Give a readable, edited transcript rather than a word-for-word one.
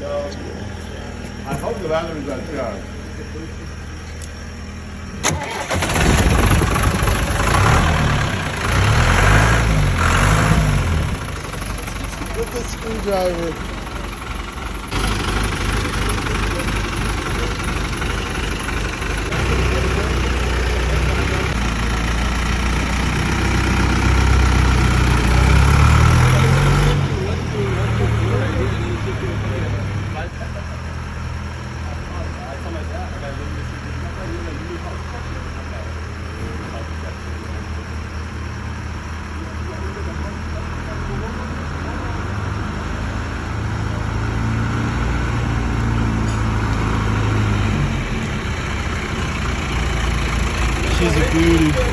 I hope the batteries are charged. With the screwdriver. She's a beauty.